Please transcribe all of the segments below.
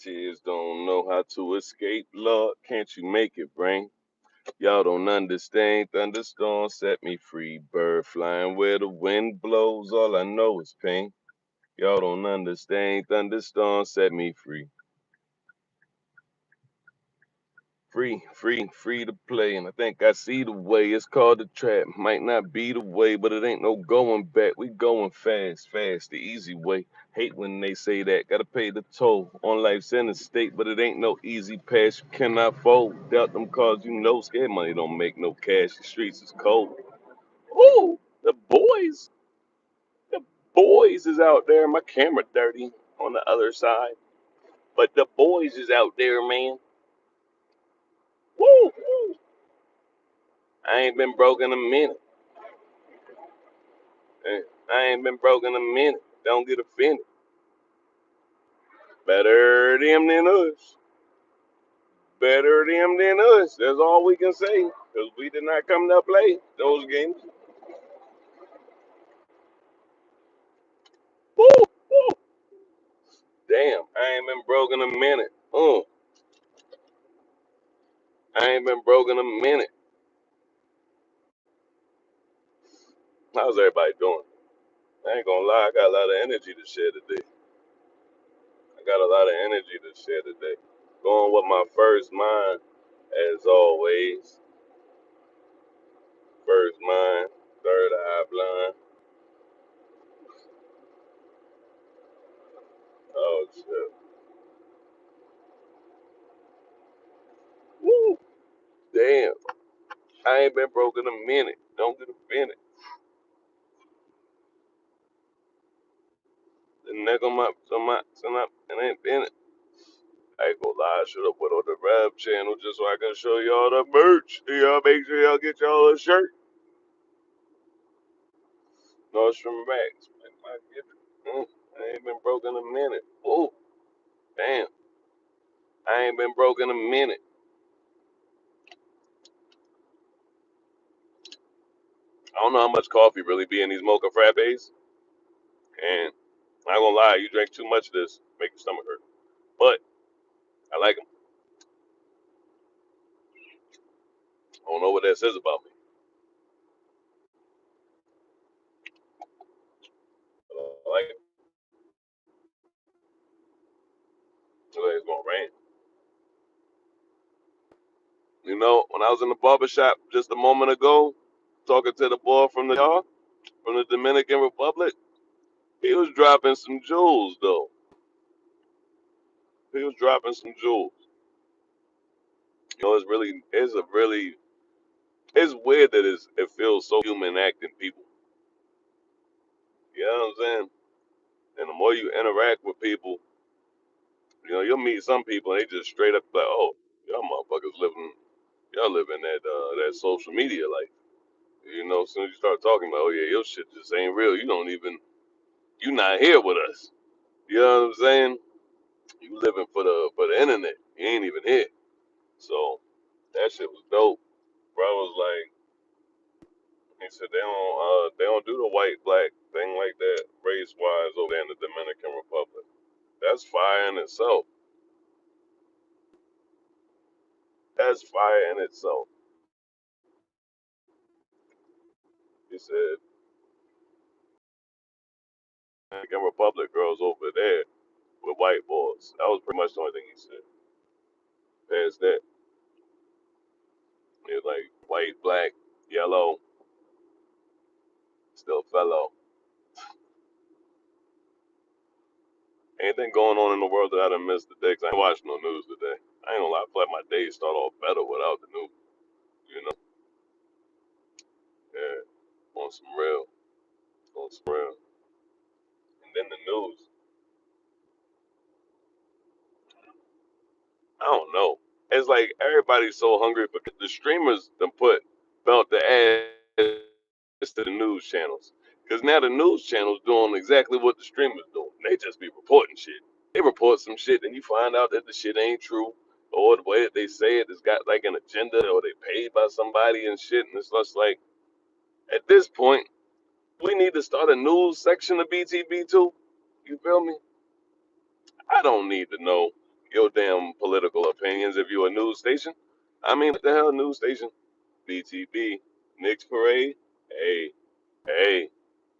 Tears don't know how to escape, Lord. Can't you make it rain? Y'all don't understand. Thunderstorm set me free. Bird flying where the wind blows. All I know is pain. Y'all don't understand. Thunderstorm set me free. Free to play. And I think I see the way. It's called the trap. Might not be the way, but it ain't no going back. We going fast, the easy way. Hate when they say that. Gotta pay the toll on life's interstate, but it ain't no easy pass. You cannot fold. Doubt them cause you know scared money don't make no cash. The streets is cold. Ooh, the boys is out there. My camera dirty on the other side. But the boys is out there, man. Woo! I ain't been broke in a minute. Eh, I ain't been broke in a minute. Don't get offended. Better them than us. Better them than us. That's all we can say. Because we did not come to play those games. Woo! Woo! Damn, I ain't been broke in a minute. I ain't been broke in a minute. How's everybody doing? I ain't gonna lie, I got a lot of energy to share today. I got a lot of energy to share today. Going with my first mind, as always. First mind, third eye blind. Oh shit. Woo! Damn. I ain't been broke in a minute. Don't get offended. The neck on my, and ain't been it. I ain't gonna lie, I should have put on the rap channel just so I can show y'all the merch. Y'all make sure y'all get y'all a shirt. Nordstrom Rags. I ain't been broke in a minute. Oh, damn. I ain't been broke in a minute. I don't know how much coffee really be in these mocha frappes. And I'm not gonna lie, you drink too much of this, make your stomach hurt. But I like them. I don't know what that says about me. I like it. Looks like it's gonna rain. You know, when I was in the barber shop just a moment ago, talking to the boy from the yard, from the Dominican Republic, he was dropping some jewels though. He was dropping some jewels. You know, it's weird that it feels so human acting people. You know what I'm saying? And the more you interact with people, you know, you'll meet some people and they just straight up like, oh, y'all motherfuckers y'all living that social media life. You know, as soon as you start talking about, oh yeah, your shit just ain't real. You not here with us. You know what I'm saying? You living for the internet. You ain't even here. So that shit was dope. Bro was like, he said they don't do the white black thing like that race wise over there in the Dominican Republic. That's fire in itself. That's fire in itself. He said Dominican Republic girls over there with white boys. That was pretty much the only thing he said. Past that, he was like white, black, yellow, still fellow. Anything going on in the world that I done missed today? 'Cause I ain't watching no news today. I ain't gonna lie, I feel like my days start off better without the news. You know? Yeah, on some real, on some real. And then the news, I don't know. It's like everybody's so hungry because the streamers done put belt the ass to the news channels. Because now the news channels doing exactly what the streamers doing. They just be reporting shit. They report some shit, and you find out that the shit ain't true, or the way that they say it has got like an agenda, or they paid by somebody and shit. And it's just like, at this point, we need to start a news section of BTB too. You feel me? I don't need to know. your damn political opinions if you're a news station. I mean, what the hell, news station? BTB, Knicks parade. Hey, hey,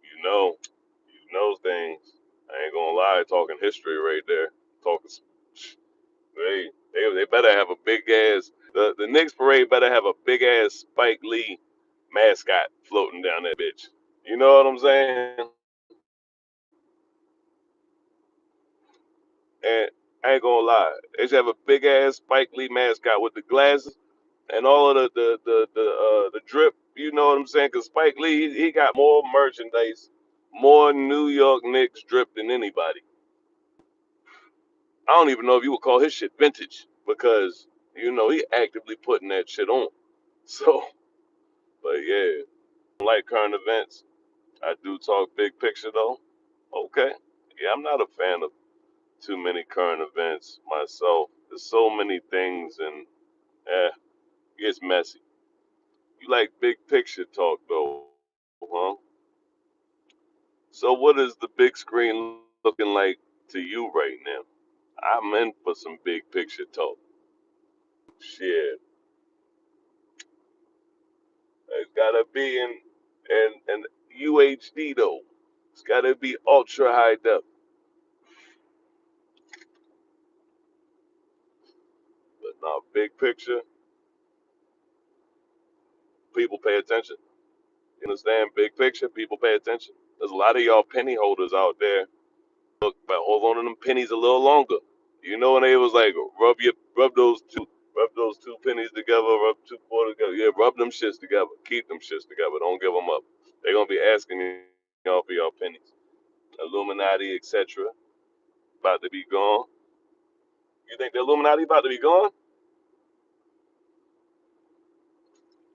you know things. I ain't gonna lie, talking history right there. Talking, they better have a big ass. The Knicks parade better have a big ass Spike Lee mascot floating down that bitch. You know what I'm saying? And I ain't gonna lie, they should have a big ass Spike Lee mascot with the glasses and all of the drip. You know what I'm saying? Cause Spike Lee, he got more merchandise, more New York Knicks drip than anybody. I don't even know if you would call his shit vintage because he actively putting that shit on. So, but yeah, like current events, I do talk big picture though. Okay, yeah, I'm not a fan of too many current events myself. There's so many things and it gets messy. You like big picture talk though, huh? So what is the big screen looking like to you right now? I'm in for some big picture talk. Shit, it's gotta be in UHD though. It's gotta be ultra high def. But now big picture, people pay attention. You understand? Big picture, people pay attention. There's a lot of y'all penny holders out there. Look, but hold on to them pennies a little longer. You know when they was like rub those two pennies together, rub two quarters together. Yeah, rub them shits together. Keep them shits together. Don't give them up. They're gonna be asking y'all for y'all pennies. Illuminati, etc. About to be gone. You think the Illuminati about to be gone?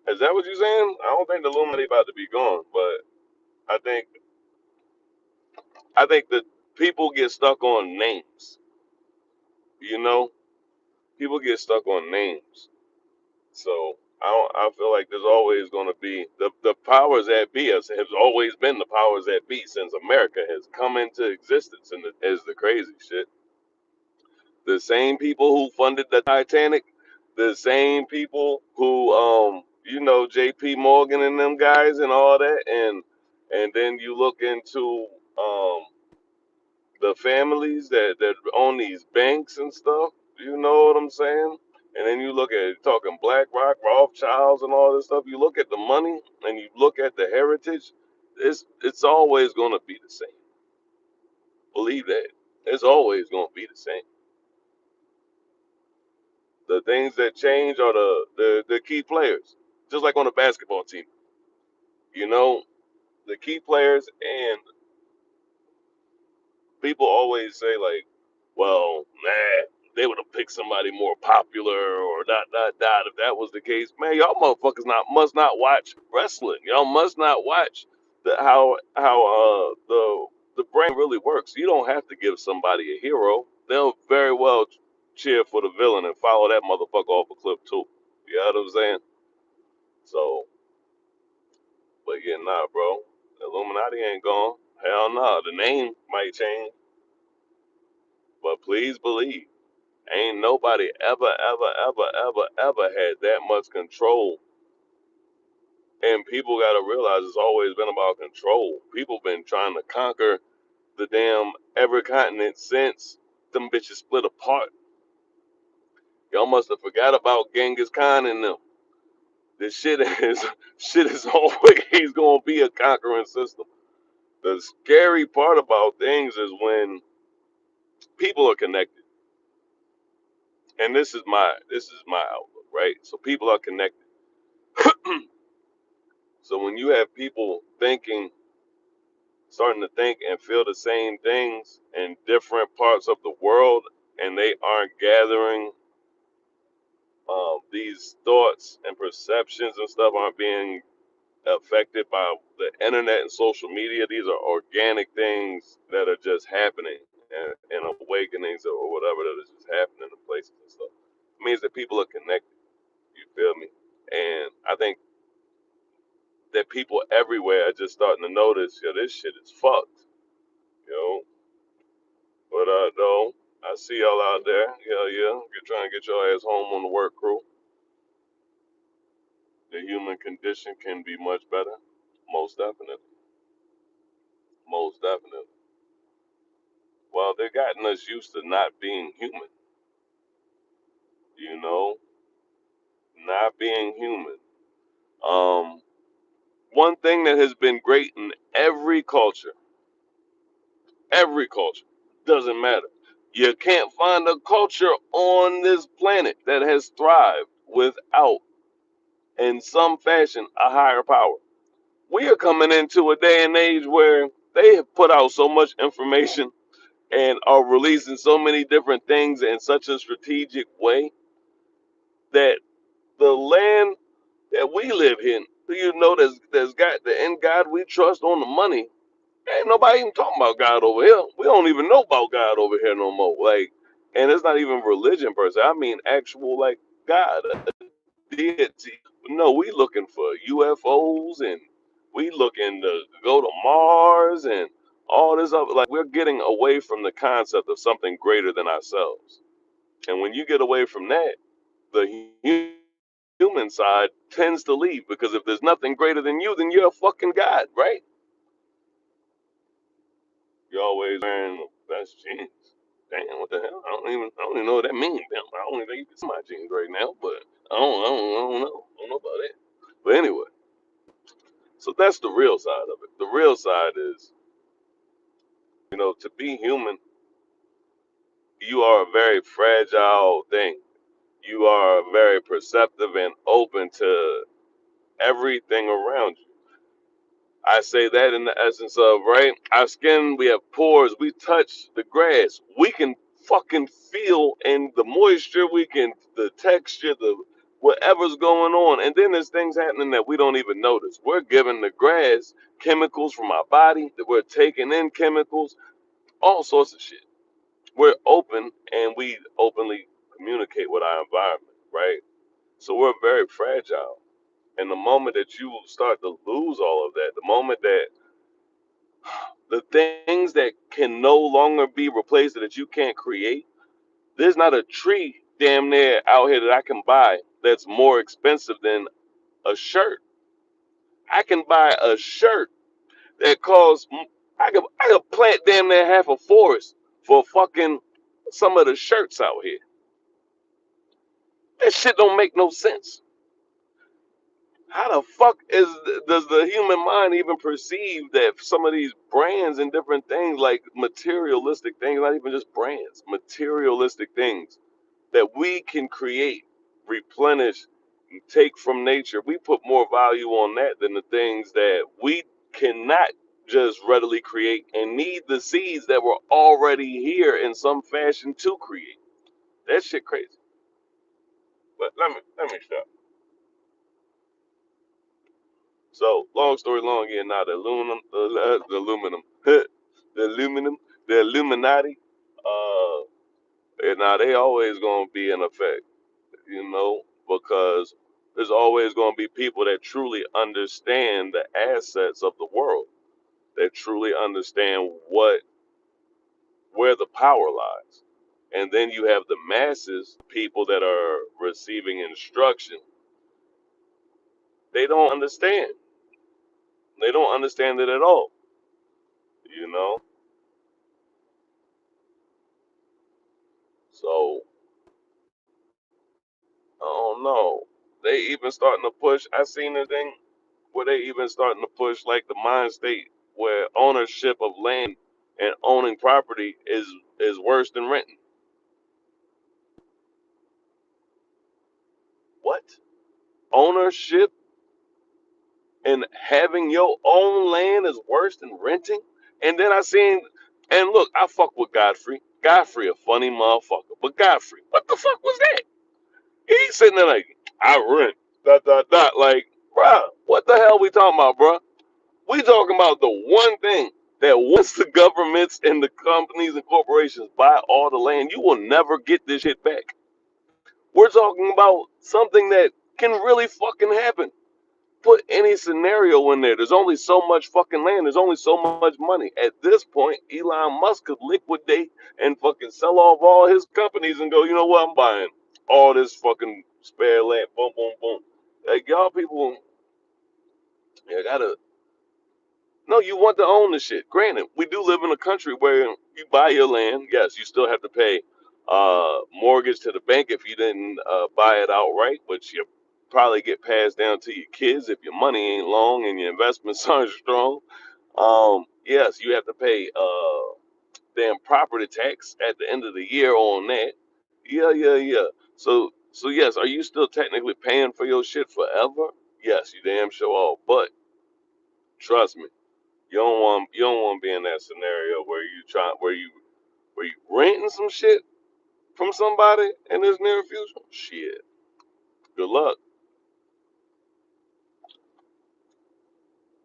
Is that what you're saying? I don't think the Illuminati about to be gone, but I think I think that people get stuck on names. You know, people get stuck on names. So I feel like there's always going to be the powers that be has always been the powers that be since America has come into existence, and is the crazy shit. The same people who funded the Titanic, the same people who J.P. Morgan and them guys and all that, and then you look into um the families that own these banks and stuff. You know what I'm saying? And then you look at talking BlackRock, Rothschilds, and all this stuff. You look at the money and you look at the heritage. It's always going to be the same. Believe that. It's always going to be the same. The things that change are the key players. Just like on a basketball team, you know, the key players. And people always say like, well, nah, they would have picked somebody more popular or dot. If that was the case, man, y'all motherfuckers must not watch wrestling. Y'all must not watch how the brain really works. You don't have to give somebody a hero. They'll very well cheer for the villain and follow that motherfucker off a cliff too. You know what I'm saying? So, but yeah, nah, bro. Illuminati ain't gone. Hell no. The name might change, but please believe. Ain't nobody ever had that much control. And people gotta realize it's always been about control. People been trying to conquer the damn every continent since them bitches split apart. Y'all must have forgot about Genghis Khan and them. This shit is shit is always gonna be a conquering system. The scary part about things is when people are connected. And this is my outlook, right? So people are connected. So when you have people starting to think and feel the same things in different parts of the world, and they aren't gathering these thoughts and perceptions and stuff aren't being affected by the internet and social media. These are organic things that are just happening and awakenings or whatever that is just happening in places and stuff. It means that people are connected. You feel me? And I think that people everywhere are just starting to notice, yo, this shit is fucked. You know, but no, I see y'all out there. Yeah, yeah. You're trying to get your ass home on the work crew. The human condition can be much better. Most definitely. Most definitely. Well, they've gotten us used to not being human, you know? Not being human. Um, One thing that has been great in every culture, doesn't matter. You can't find a culture on this planet that has thrived without, in some fashion, a higher power. We are coming into a day and age where they have put out so much information and are releasing so many different things in such a strategic way that the land that we live in, you know, that's got the end God we trust on the money. Ain't nobody even talking about God over here. We don't even know about God over here no more. Like, and it's not even religion per se. I mean actual like God, a deity. No, we looking for UFOs and we looking to go to Mars and all this other. Like, we're getting away from the concept of something greater than ourselves. And when you get away from that, the human side tends to leave, because if there's nothing greater than you, then you're a fucking God, right? You're always wearing the best jeans. Damn, what the hell? I don't even know what that means. Damn, I don't even think you can see my jeans right now, but I don't know about that. But anyway, so that's the real side of it. The real side is, you know, to be human, you are a very fragile thing. You are very perceptive and open to everything around you. I say that in the essence of, right? Our skin, we have pores, we touch the grass. We can fucking feel, and the moisture, the texture, the whatever's going on. And then there's things happening that we don't even notice. We're giving the grass chemicals from our body, that we're taking in chemicals, all sorts of shit. We're open and we openly communicate with our environment, right? So we're very fragile. And the moment that you start to lose all of that, the moment that the things that can no longer be replaced, that you can't create, there's not a tree damn near out here that I can buy that's more expensive than a shirt. I can buy a shirt that costs, I could plant damn near half a forest for fucking some of the shirts out here. That shit don't make no sense. How the fuck does the human mind even perceive that some of these brands and different things, like materialistic things, not even just brands, materialistic things that we can create, replenish, and take from nature, we put more value on that than the things that we cannot just readily create and need the seeds that were already here in some fashion to create. That shit crazy. But let me stop. So, long story long, yeah, now the aluminum, the Illuminati, and now they always gonna be in effect, you know, because there's always gonna be people that truly understand the assets of the world, that truly understand where the power lies, and then you have the masses, people that are receiving instruction. They don't understand. They don't understand it at all, you know. So I don't know. They even starting to push. I seen a thing where they even starting to push like the mind state, where ownership of land and owning property is worse than renting. What? Ownership and having your own land is worse than renting? And then I seen, and look, I fuck with Godfrey. Godfrey a funny motherfucker. But Godfrey, what the fuck was that? He's sitting there like, I rent. Dot dot dot. Like, bruh, what the hell we talking about, bruh? We talking about the one thing that once the governments and the companies and corporations buy all the land, you will never get this shit back. We're talking about something that can really fucking happen. Put any case scenario in there. There's only so much fucking land. There's only so much money. At this point, Elon Musk could liquidate and fucking sell off all his companies and go, you know what, I'm buying all this fucking spare land. Boom, boom, boom. Like, y'all people, you gotta, no, you want to own the shit. Granted, we do live in a country where you buy your land. Yes, you still have to pay mortgage to the bank if you didn't buy it outright, but you probably get passed down to your kids if your money ain't long and your investments aren't strong. Yes, you have to pay damn property tax at the end of the year on that. Yeah, yeah, yeah. So yes, are you still technically paying for your shit forever? Yes, you damn sure are. But trust me, you don't want to be in that scenario where you renting some shit from somebody in this near future. Shit. Good luck.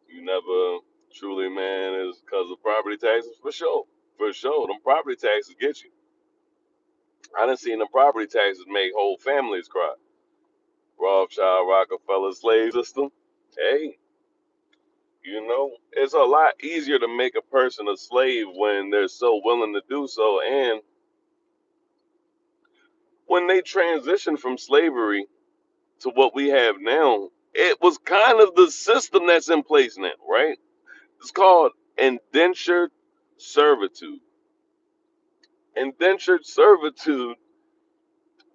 You never truly, man, is because of property taxes for sure. For sure. Them property taxes get you. I done seen them property taxes make whole families cry. Rothschild, Rockefeller slave system. Hey, it's a lot easier to make a person a slave when they're so willing to do so. And when they transition from slavery to what we have now, it was kind of the system that's in place now, right? It's called indentured servitude. Indentured servitude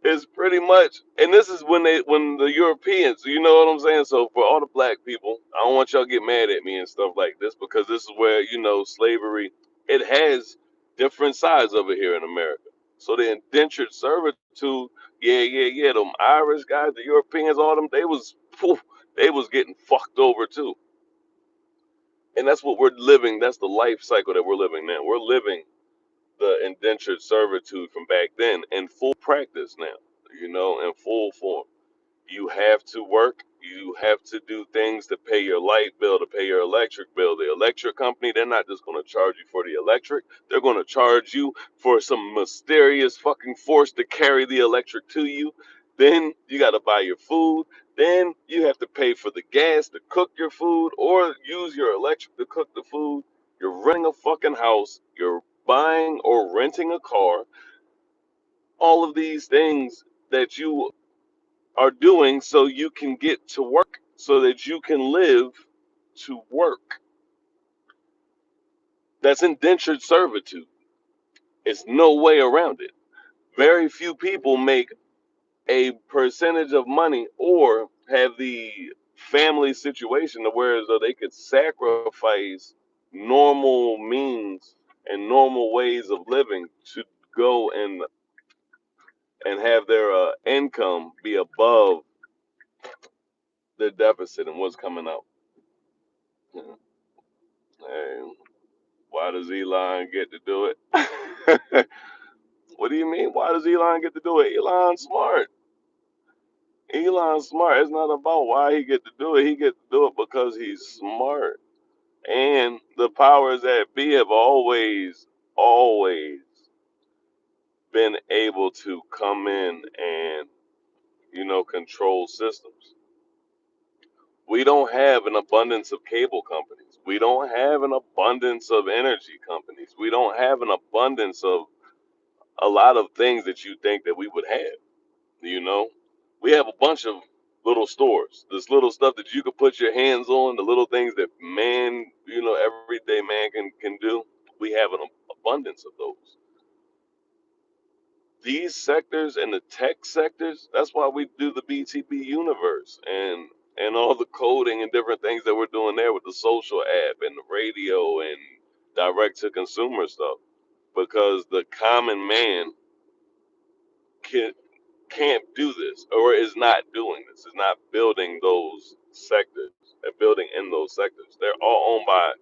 is pretty much, and this is when the Europeans, you know what I'm saying? So for all the black people, I don't want y'all to get mad at me and stuff like this because this is where, slavery, it has different sides over here in America. So the indentured servitude, yeah, yeah, yeah, them Irish guys, the Europeans, all them, they was getting fucked over too. And that's what we're living. That's the life cycle that we're living now. We're living the indentured servitude from back then in full practice now, in full form. You have to work. You have to do things to pay your light bill, to pay your electric bill. The electric company, they're not just going to charge you for the electric. They're going to charge you for some mysterious fucking force to carry the electric to you. Then you got to buy your food. Then you have to pay for the gas to cook your food or use your electric to cook the food. You're renting a fucking house. You're buying or renting a car. All of these things that you are doing so you can get to work, so that you can live to work. That's indentured servitude. It's no way around it. Very few people make a percentage of money or have the family situation to where as though they could sacrifice normal means and normal ways of living to go and have their income be above the deficit and what's coming out. And why does Elon get to do it? What do you mean? Why does Elon get to do it? Elon's smart. Elon's smart. It's not about why he get to do it. He get to do it because he's smart. And the powers that be have always been able to come in and, control systems. We don't have an abundance of cable companies. We don't have an abundance of energy companies. We don't have an abundance of a lot of things that you think that we would have. You know, we have a bunch of little stores, this little stuff that you could put your hands on, the little things that man, everyday man can do. We have an abundance of those. These sectors and the tech sectors, that's why we do the BTB universe and all the coding and different things that we're doing there with the social app and the radio and direct to consumer stuff, because the common man can can't do this or is not doing this, is not building those sectors and building in those sectors. They're all owned by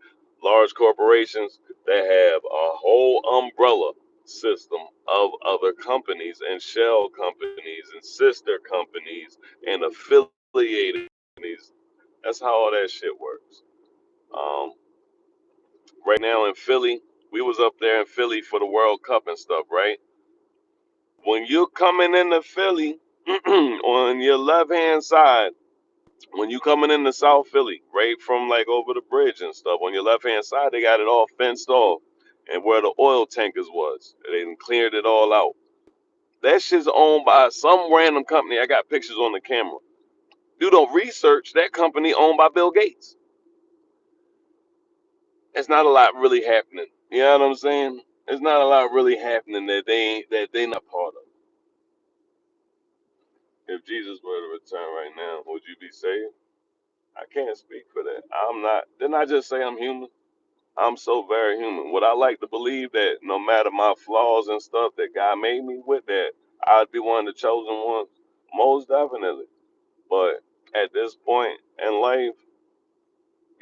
large corporations that have a whole umbrella system of other companies and shell companies and sister companies and affiliated companies. That's how all that shit works. Um, right now in Philly, we was up there in Philly for the World Cup and stuff, right? When you're coming into Philly, on your left hand side, When you coming into South Philly, right from like over the bridge and stuff, on your left hand side, they got it all fenced off, and where the oil tankers was, they done cleared it all out. That shit's owned by some random company. I got pictures on the camera. Do no research. That company owned by Bill Gates. It's not a lot really happening. You know what I'm saying? There's not a lot really happening that they not part of. If Jesus were to return right now, would you be saved? I can't speak for that. I'm not. Didn't I just say I'm human? I'm so very human. Would I like to believe that no matter my flaws and stuff that God made me with, that I'd be one of the chosen ones? Most definitely. But at this point in life,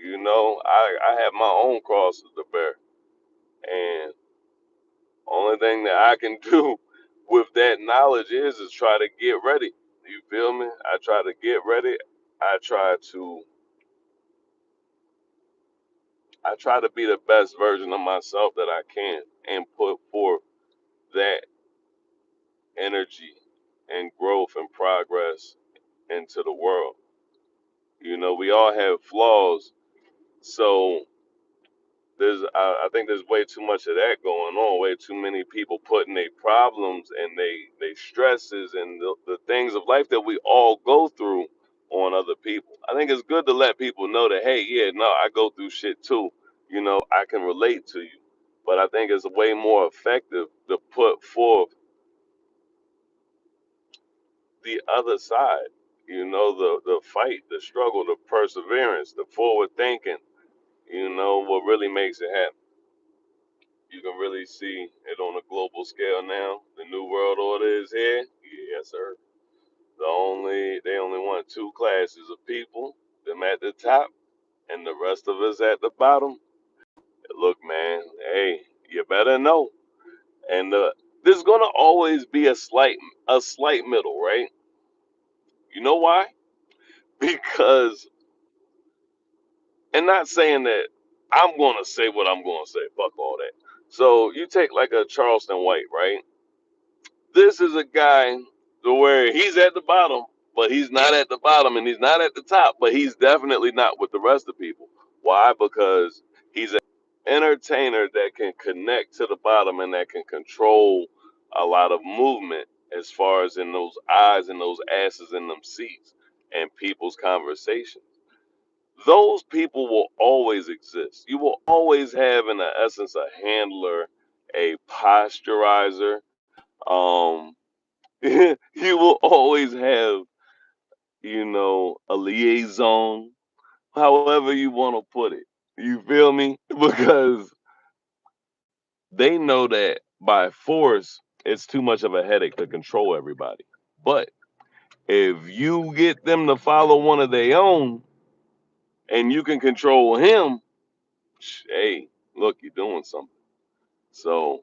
I have my own crosses to bear. And only thing that I can do with that knowledge is try to get ready. You feel me? I try to get ready. I try to I try to be the best version of myself that I can and put forth that energy and growth and progress into the world. We all have flaws, so I think there's way too much of that going on. Way too many people putting their problems and they stresses and the things of life that we all go through on other people. I think it's good to let people know that, hey, yeah, no, I go through shit too. I can relate to you. But I think it's way more effective to put forth the other side. The fight, the struggle, the perseverance, the forward thinking. What really makes it happen. You can really see it on a global scale now. The new world order is here. Yes, sir. They only want two classes of people, them at the top and the rest of us at the bottom. Look, man, hey, you better know. And there's gonna always be a slight middle, right? You know why? Because, and not saying that I'm gonna say what I'm gonna say. Fuck all that. So you take like a Charleston White, right? This is a guy to where he's at the bottom, but he's not at the bottom, and he's not at the top, but he's definitely not with the rest of people. Why? Because he's an entertainer that can connect to the bottom and that can control a lot of movement as far as in those eyes and those asses in them seats and people's conversations. Those people will always exist. You will always have, in the essence, a handler, a posturizer. Um, you will always have, a liaison, however you want to put it. You feel me? Because they know that by force, it's too much of a headache to control everybody. But if you get them to follow one of their own and you can control him, hey, look, you're doing something. So,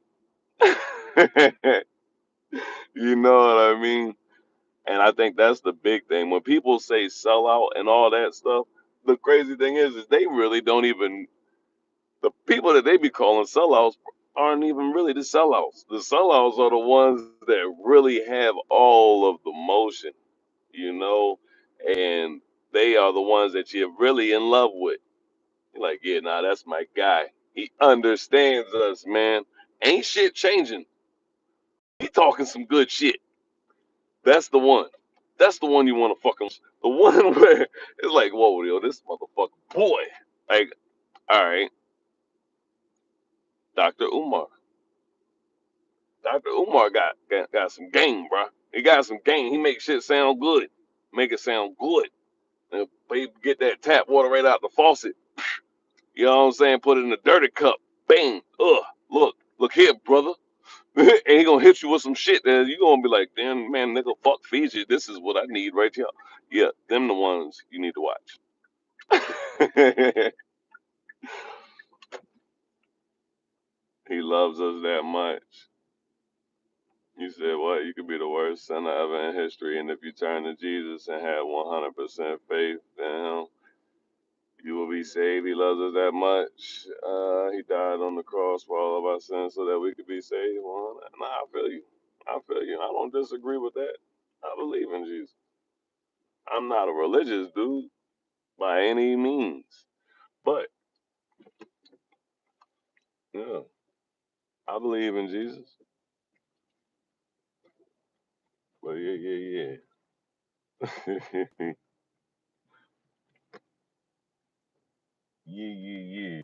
you know what I mean? And I think that's the big thing. When people say sellout and all that stuff, the crazy thing is they really don't even, the people that they be calling sellouts aren't even really the sellouts. The sellouts are the ones that really have all of the motion, you know, and they are the ones that you're really in love with. You're like, yeah, nah, that's my guy. He understands us, man. Ain't shit changing. He talking some good shit. That's the one. That's the one you want to fucking. The one where it's like, whoa, yo, this motherfucker, boy. Like, all right, Dr. Umar. Dr. Umar got some game, bro. He got some game. He makes shit sound good. Make it sound good. And people get that tap water right out the faucet. You know what I'm saying? Put it in a dirty cup. Bang. Ugh. Look here, brother. And he gonna hit you with some shit that you gonna be like, damn, man, nigga, fuck Fiji. This is what I need right here. Yeah, them the ones you need to watch. He loves us that much. You said what? You could be the worst sinner ever in history, and if you turn to Jesus and have 100% faith in Him, you will be saved. He loves us that much. He died on the cross for all of our sins so that we could be saved. Well, nah, I feel you. I feel you. I don't disagree with that. I believe in Jesus. I'm not a religious dude by any means, but yeah, I believe in Jesus. But yeah, yeah, yeah, yeah.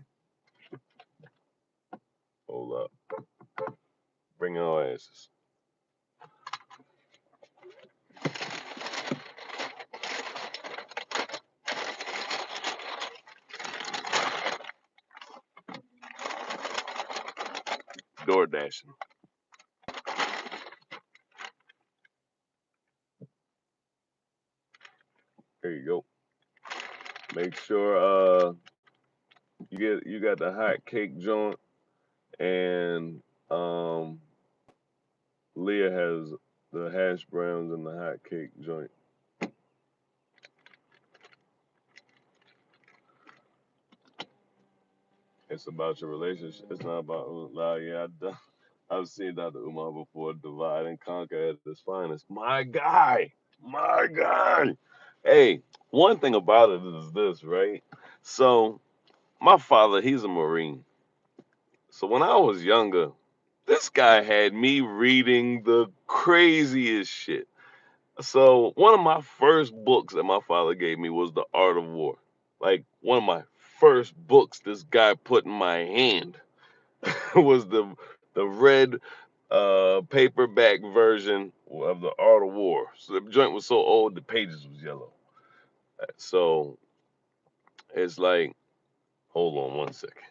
Hold up, bring our asses. Door dashing. There you go. Make sure you got the hot cake joint, and um Leah has the hash browns and the hot cake joint. It's about your relationship. It's not about yeah. I've seen Dr. Umar before. Divide and conquer at its finest. My guy, my guy. Hey, one thing about it is this, right? So my father, he's a Marine. So when I was younger, this guy had me reading the craziest shit. So one of my first books that my father gave me was The Art of War. Like one of my first books this guy put in my hand was the red paperback version of The Art of War. So the joint was so old the pages was yellow. So it's like, hold on one second.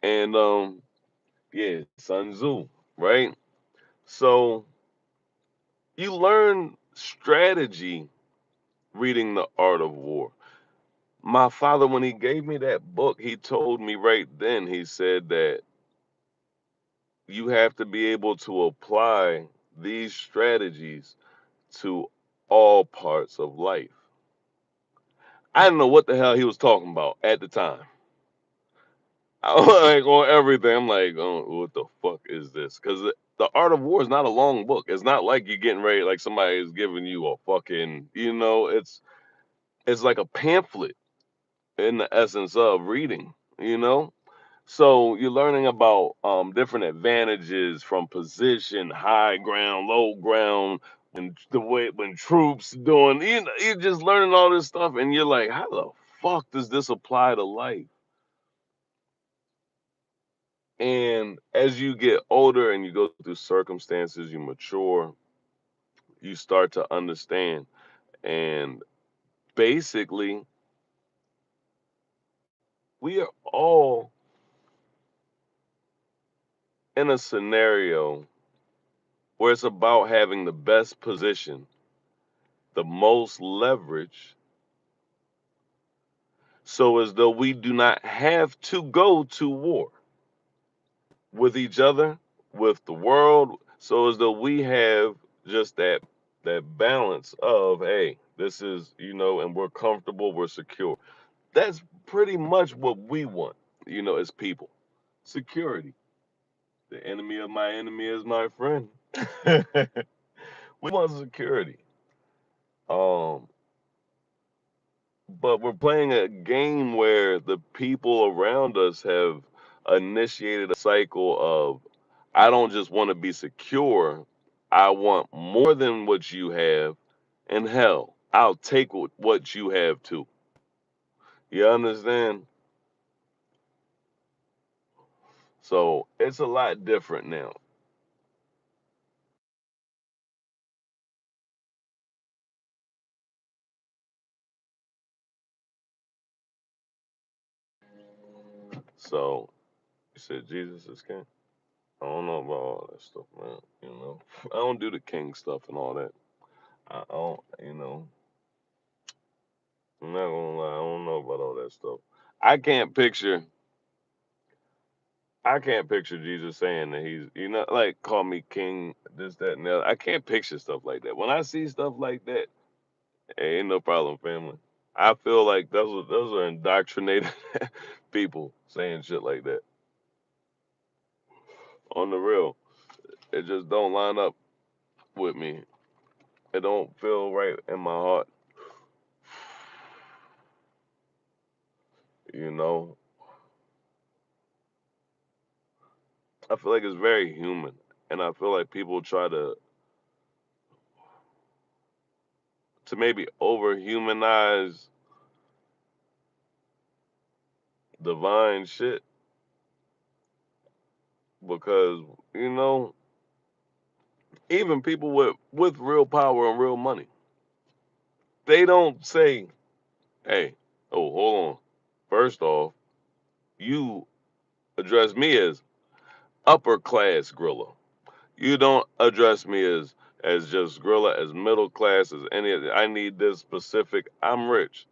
And yeah, Sun Tzu, right? So you learn strategy reading The Art of War. My father, when he gave me that book, he told me right then, he said that you have to be able to apply these strategies to all parts of life. I didn't know what the hell he was talking about at the time. I was like on everything. I'm like, oh, what the fuck is this? Because the Art of War is not a long book. It's not like you're getting ready, like somebody is giving you a fucking, it's like a pamphlet in the essence of reading, you know? So you're learning about different advantages from position, high ground, low ground, and the way when troops doing, you're just learning all this stuff, and you're like, how the fuck does this apply to life? And as you get older and you go through circumstances, you mature, you start to understand. And basically, we are all in a scenario where it's about having the best position, the most leverage, so as though we do not have to go to war with each other, with the world, so as though we have just that balance of, hey, this is, and we're comfortable, we're secure. That's pretty much what we want, as people. Security. The enemy of my enemy is my friend. We want security. Um, but we're playing a game where the people around us have initiated a cycle of, I don't just want to be secure, I want more than what you have, and hell, I'll take what you have too. You understand? So it's a lot different now. So you said Jesus is king. I don't know about all that stuff, man. I don't do the king stuff and all that. I don't, I'm not gonna lie, I don't know about all that stuff. I can't picture I can't picture Jesus saying that he's, like, call me king, this, that, and the other. I can't picture stuff like that. When I see stuff like that, ain't no problem, family. I feel like those are indoctrinated people saying shit like that. On the real, it just don't line up with me. It don't feel right in my heart. You know, I feel like it's very human, and I feel like people try to maybe overhumanize divine shit because even people with real power and real money, they don't say, "Hey, oh, hold on. First off, you address me as upper class Grilla. You don't address me as just Grilla, as middle class, as any of I need this specific. I'm rich."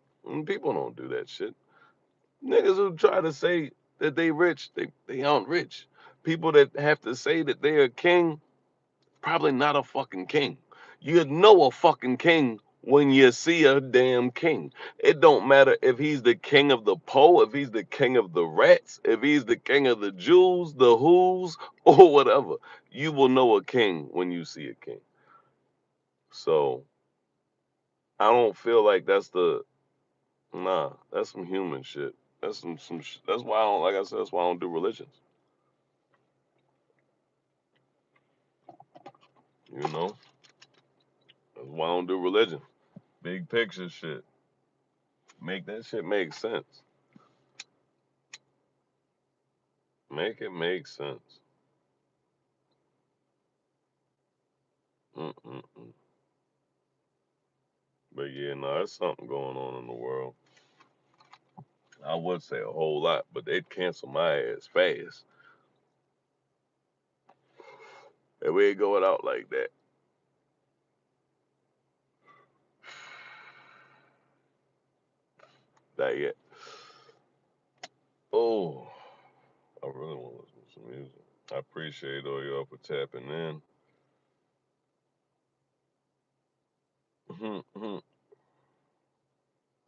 People don't do that shit. Niggas who try to say that they rich, they aren't rich. People that have to say that they're a king, probably not a fucking king. You know a fucking king when you see a damn king. It don't matter if he's the king of the Po, if he's the king of the rats, if he's the king of the Jews, the Who's, or whatever. You will know a king when you see a king. So I don't feel like that's some human shit. That's that's why I don't, like I said, that's why I don't do religions. You know, that's why I don't do religion. Big picture shit. Make that shit make sense. Make it make sense. Mm-mm-mm. But yeah, no, there's something going on in the world. I would say a whole lot, but they'd cancel my ass fast. And we ain't going out like that. Not yet. Oh, I really want to listen to some music. I appreciate all y'all for tapping in.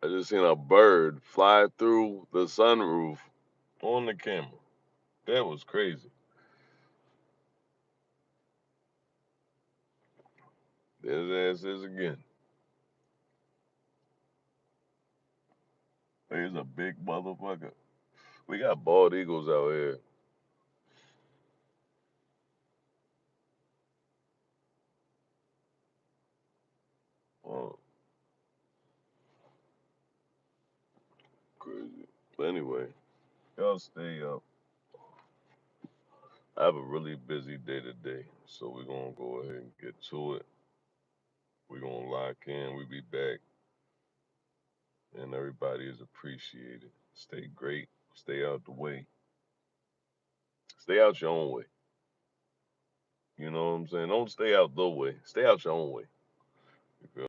I just seen a bird fly through the sunroof on the camera. That was crazy. There his ass is again. He's a big motherfucker. We got bald eagles out here. Oh, crazy. But anyway, y'all stay up. I have a really busy day today, so we're gonna go ahead and get to it. We're gonna lock in. We be back, and everybody is appreciated. Stay great. Stay out the way. Stay out your own way. You know what I'm saying? Don't stay out the way. Stay out your own way. You feel